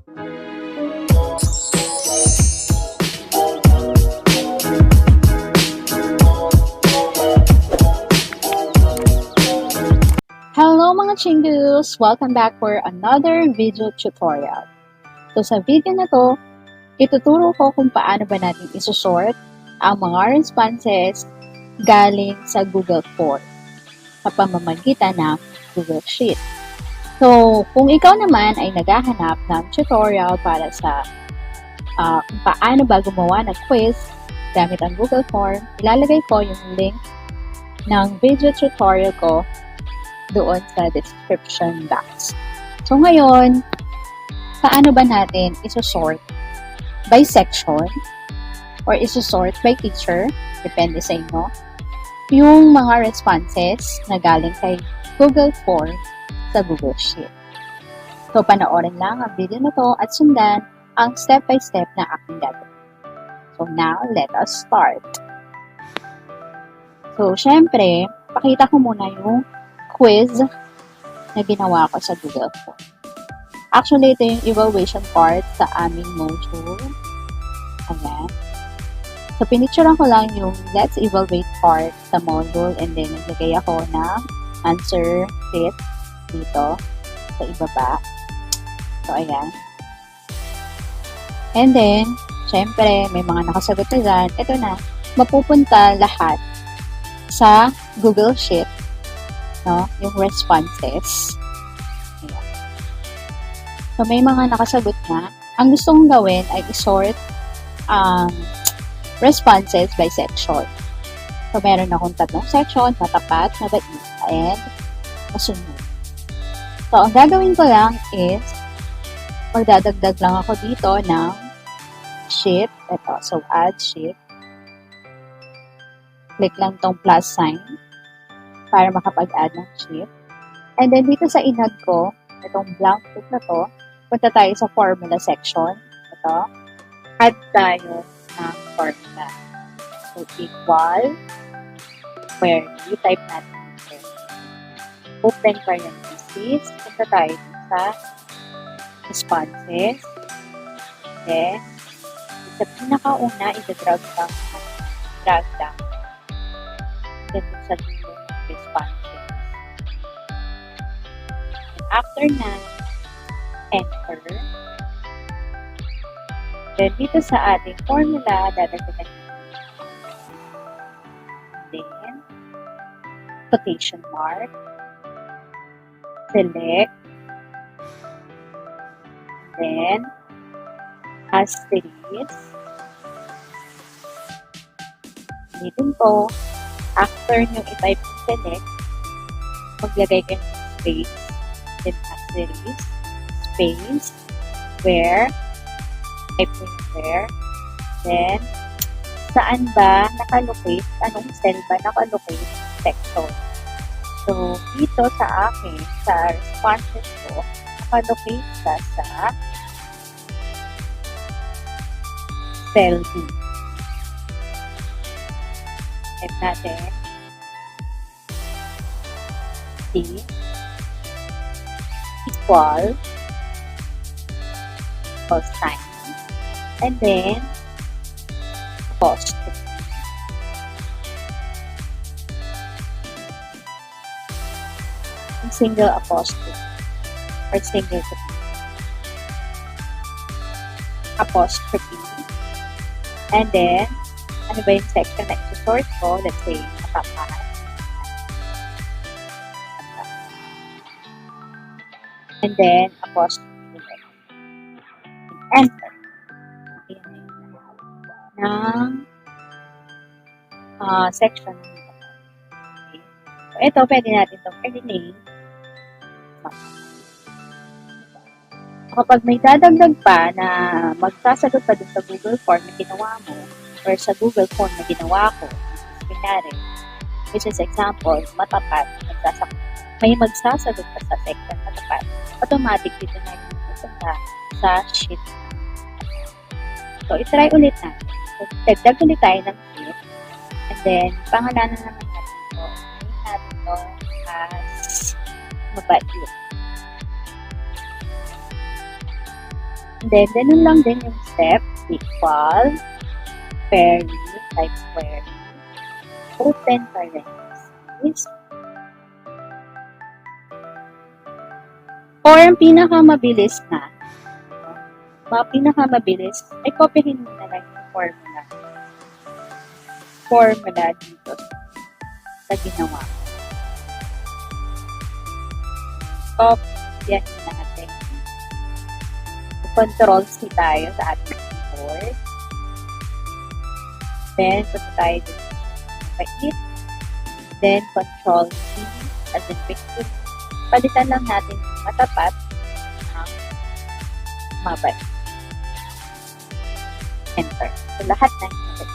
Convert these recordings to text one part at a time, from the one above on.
Hello mga chingus! Welcome back for another video tutorial. So sa video na to, ituturo ko kung paano ba natin isusort ang mga responses galing sa Google Form sa pamamagitan ng Google Sheet. So kung ikaw naman ay naghahanap ng tutorial para sa kung paano ba gumawa ng quiz gamit ang Google Form, ilalagay ko yung link ng video tutorial ko doon sa description box. So ngayon, paano ba natin isusort by section or isusort by teacher, depende sa inyo, yung mga responses na galing kay Google Form sa Google Sheet. So panoorin lang ang video na to at sundan ang step-by-step na aking gagawin. So now, let us start. So syempre, pakita ko muna yung quiz na ginawa ko sa Google Form. Actually, ito yung evaluation part sa aming module. Ayan. So, pinicturean ko lang yung let's evaluate part sa module and then naglagay ako ng answer sheet dito sa ibaba. So, ayan. And then, syempre, may mga nakasagot na dyan. Ito na, mapupunta lahat sa Google Sheet. No, yung responses. Ayan. So, may mga nakasagot na. Ang gusto kong gawin ay isort responses by section. So, meron akong tatlong section, matapat, mabait, and masunod. So, ang gagawin ko lang is magdadagdag lang ako dito ng sheet. Ito. So, add sheet. Click lang tong plus sign para makapag-add ng sheet. And then, dito sa inad ko, itong blank book na to, punta tayo sa formula section. Ito. Add tayo ng formula. So, equal, query, type natin yung open parenthesis, punta tayo sa responses. Then, sa pinakauna, ita-drag down. Then, sa responses. And after na, enter. Then, dito sa ating formula, dadagdagan then, quotation mark, select, then, asterisk, ulitin ko, after nyo i-type yung select, maglagay kayo ng space, then asterisk, space, where, type mo yung where, then, saan ba nakalocate, anong cell ba nakalocate section. So, dito sa akin, sa responses ko, nakalocate ka sa cell B. Type natin D equal sign and then apostrophe. Single apostrophe or single apostrophe. And then, ano ba yung section na isusort ko? Let's say, matapat. And then, apostrophe. Enter. Ayan ng section. Okay. So, ito, pwede natin itong i-rename. Kapag may dadagdag pa na magsasagot pa dun sa Google Form na ginawa mo or sa Google Form na ginawa ko, which is example, matapat, may magsasagot pa sa section matapat, automatic dito na yung pupunta sa sheet. So, itry ulit natin. So, dagdag ulit tayo ng sheet. And then, pangalanan naman natin ito. Name natin ito as mabait. Then, ganun lang din yung step. Equal, query, type query, open parenthesis. Or ang pinakamabilis na, ay kopyahin mo na lang yung formula dito sa ginawa. Kopyahin natin. Control C tayo sa ating keyboard. Then, punta tayo dito sa it. Then, Control C as in picture. Palitan lang natin yung matapat ng mabay. Enter. So, lahat na yung mabay.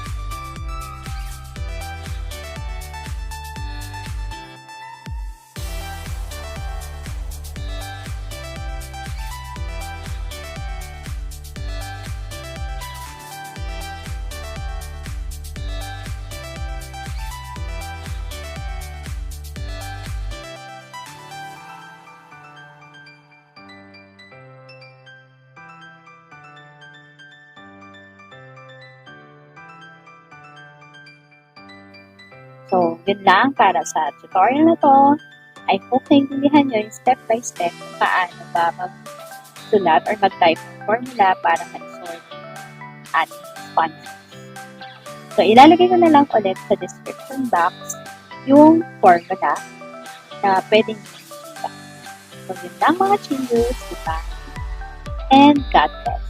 So, yun lang para sa tutorial na to. I hope naintindihan nyo yung step by step kung paano ba magsulat or mag-type ng formula para ma-sort ating responses. So, ilalagay ko na lang ulit sa description box yung formula na pwedeng makikita. So, yun lang mga chingus, diba? And God bless.